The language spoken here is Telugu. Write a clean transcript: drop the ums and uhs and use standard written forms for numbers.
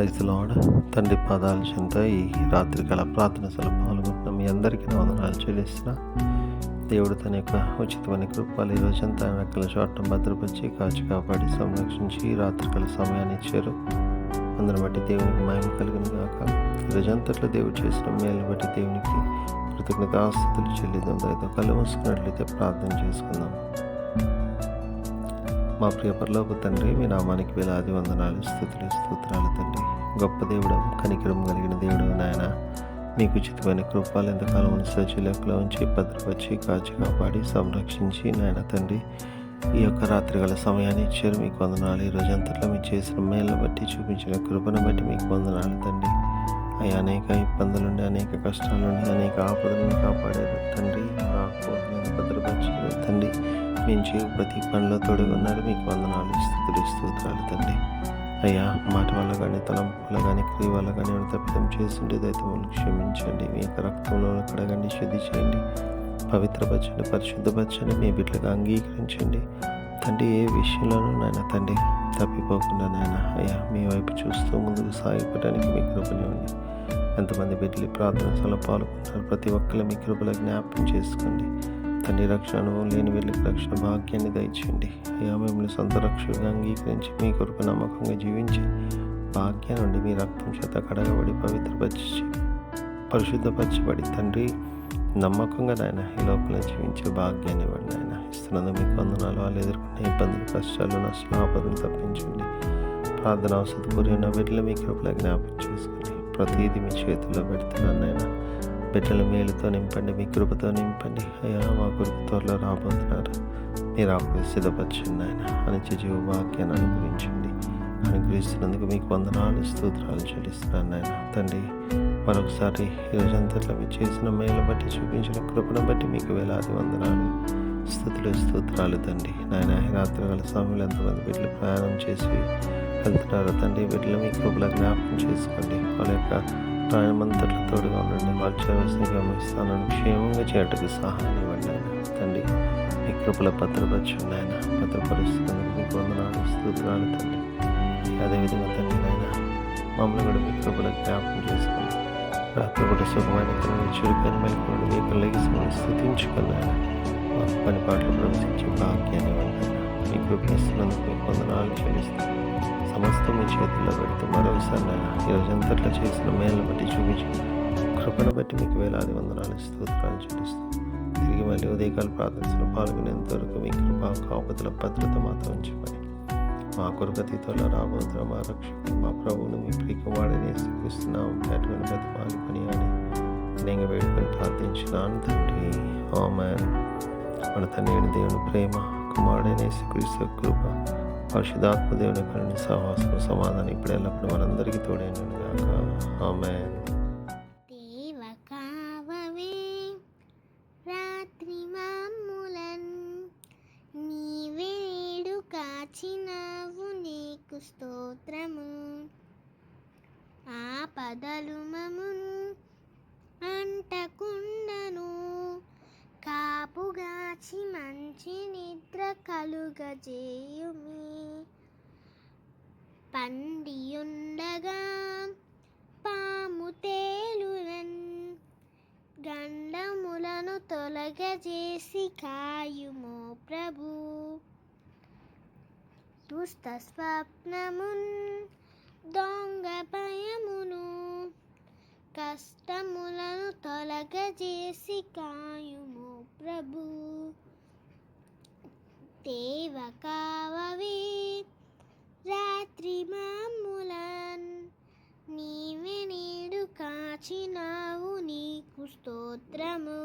Praise the lord. తండ్రి పాదాల చెంత ఈ రాత్రికాల ప్రార్థన సభలో పాల్గొంటున్న మీ అందరికీ నా వందనాలు చెల్లిస్తున్నా. దేవుడు తన యొక్క ఉచితమైన కృపలు ఈ రోజంతా ఆయన రెక్కల చాటున భద్రపరిచి కాచి కాపాడి సంరక్షించి ఈ రాత్రికాల సమయాన్ని ఇచ్చారు. అందరిని బట్టి దేవునికి మహిమ కలిగిన గాక. ఈ రోజంతట్లో దేవుడు చేసిన మేలు బట్టి దేవునికి కృతజ్ఞతాస్తుతులు చెల్లిద్దాం. దయతో కళ్ళు మూసుకున్నట్లయితే ప్రార్థన చేసుకుందాం. మా ప్రియ పరలోక తండ్రి, మీ నామానికి వేలాది వందనాలు, స్తుతులు, స్తోత్రాలు తండ్రి. గొప్ప దేవుడు, కనికరం కలిగిన దేవుడు నాయన, మీకు ఉచితమైన కృపాలు ఎంతకాలం సజీలకులో ఉంచి భద్రపరిచి కాచి కాపాడి సంరక్షించి నాయన తండ్రి ఈ యొక్క రాత్రిగల సమయాన్ని ఇచ్చారు. మీకు వందనాలు. ఈ రోజంతట్లో మీరు చేసిన మేళ్ళను బట్టి చూపించిన కృపను బట్టి మీకు వందనాలు తండ్రి. అయ్యా, అనేక ఇబ్బందుల నుండి, అనేక కష్టాల నుండి, అనేక ఆపదలను కాపాడారు తండ్రి. రాకపోతే భద్రపరిచారు తండ్రి. మేము చేయ ప్రతి పనిలో తోడుగా ఉన్నారు. మీకు వందనాలు, స్తుతులు, స్తోత్రాలు తండ్రి. అయ్యా, మాట వల్ల కానీ, తలంపు వల్ల కానీ, క్రియ వల్ల కానీ ఏమైనా తప్పిదం చేస్తుంటే దయతో మమ్మల్ని క్షమించండి. మీ యొక్క రక్తంలో కడగండి, శుద్ధి చేయండి, పవిత్రపరచండి, పరిశుద్ధపరచండి, మీ బిడ్డలకు అంగీకరించండి తండ్రి. ఏ విషయంలోనూ నాయన తండ్రి తప్పిపోకుండా నాయన అయ్యా మీ వైపు చూస్తూ ముందుకు సాగిపోవడానికి మీ కృపనివ్వండి. ఎంతమంది బిడ్డలు ప్రార్థనలో పాల్గొంటారు, ప్రతి ఒక్కరు మీ కృపలో జ్ఞాపకం చేసుకోండి తండ్రి. రక్షణ అనుభవం లేని వీళ్ళకి రక్షణ భాగ్యాన్ని దయచేయండి. అయ్యా, మిమ్మల్ని సొంత రక్షకుగా అంగీకరించి మీ కొరకు నమ్మకంగా జీవించి భాగ్యాన్ని నుండి మీ రక్తం చేత కడగబడి పవిత్రపరిచి పరిశుద్ధపరచబడి తండ్రి నమ్మకంగా నాయన ఈ లోకంలో జీవించే భాగ్యాన్ని ఇవ్వండి. ఆయన ఇస్తున్నందుకు మీకు వందనాలు. వాళ్ళు ఎదుర్కొన్న ఇబ్బందులు, కష్టాలు, నష్టాలు, ఆపదలు తప్పించండి. ప్రార్థన అవసరం కోరిన బిడ్డలు మీ కృపలో జ్ఞాపకం చేసుకోండి. ప్రతిదీ మీ చేతుల్లో పెడుతున్నాను నాయన. బిడ్డల మేలుతో నింపండి, మీ కృపతో నింపండి. అయ్యా, మా కొరకు త్వరలో రాబోతున్నారు. మీరు ఆకు సిద్ధపరచండి ఆయన. అనిత్య జీవ భాగ్యాన్ని అనుగ్రహించండి. అనుగ్రహిస్తున్నందుకు మీకు వందనాలు, స్తోత్రాలు చెల్లిస్తున్నాను నాయన తండ్రి. మరొకసారి ఈ రోజంతట్లో మీరు చేసిన మేలు బట్టి, చూపించిన కృపను బట్టి మీకు వేలాది వందనాలు, స్తుతులు, స్తోత్రాలు తండ్రి. నాయన రాత్రికాల సమయంలో ఎంతమంది బిడ్డలు ప్రయాణం చేసి వెళ్తున్నారో తండ్రి, బిడ్డలు మీ కృపలో జ్ఞాపకం చేసుకోండి. వాళ్ళ యొక్క ప్రయాణమంతట్లో తోడుగా ఉండండి. వాళ్ళు చేరవలసిన గమనిస్తానని క్షేమంగా చేయటకు సహాయం ఇవ్వండి తండ్రి. మీ కృపలో భద్రపరచండి ఆయన. భద్రపరుస్తున్నందుకు మీకు వందనాలు, స్తోత్రాలు తండ్రి. అదేవిధంగా తండ్రి నాయన మమ్మల్ని కూడా మీ కృపలో జ్ఞాపకం చేసుకోండి. రాత్రిపూట సుఖమైన చురుకైన మెలకువలను మీకు లెగిసి మనం స్థుతించుకుని ఆయన మాకు పని పాటలు ప్రవేశించే భాగ్యాన్ని ఇవ్వండి. మీ కృపనిస్తున్నందుకు మీకు వందనాలు చెల్లిస్తాను. సమస్తం మీ చేతుల్లో పెడుతూ మరోసారి నాయన ఈ రోజంతట్లో చేసిన మేళ్ళను బట్టి చూపించిన కృపను బట్టి మీకు వేలాది వందనాలు, స్తోత్రాలు చెల్లిస్తాను. తిరిగి మళ్ళీ ఉదయకాల ప్రార్థనలో పాల్గొనేంత వరకు మీ కృప కాపుదల భద్రత మాతో ఉంచమని మా కొరకు అతీతంలో రాబోతున్న మా రక్షకుడు మా ప్రభువును మీ ప్రియకుమారుడిని యేసుక్రీస్తున్నాం అటువంటి బ్రతిమాలి పని అని నేను వేడుకొని ప్రార్థించినాను తండ్రి. ఆమేన్. మన తండ్రి అయిన దేవుని ప్రేమ, కుమారుడైన యేసుక్రీస్తు కృప, పరిశుద్ధాత్మ దేవుని కరుణ, సహవాసం, సమాధానం ఇప్పుడు ఎల్లప్పుడు మనందరికీ తోడైనను గాక. ఆమేన్. కాచినవు నీకు స్తోత్రము. ఆపదలు మమ్మును అంటకుండను, కాపుగాచి మంచి నిద్ర కలుగజేయుమి. పండియుండగా పాము తేలునన్, గండములను తొలగజేసి కాయుమో ప్రభు. దుష్ట స్వప్నమున్, దొంగ భయమును, కష్టములను తొలగజేసి కాయుము ప్రభు. దేవ కావవే రాత్రి మమ్ములన్, నీవే నేడు కాచినావు నీకు స్తోత్రము.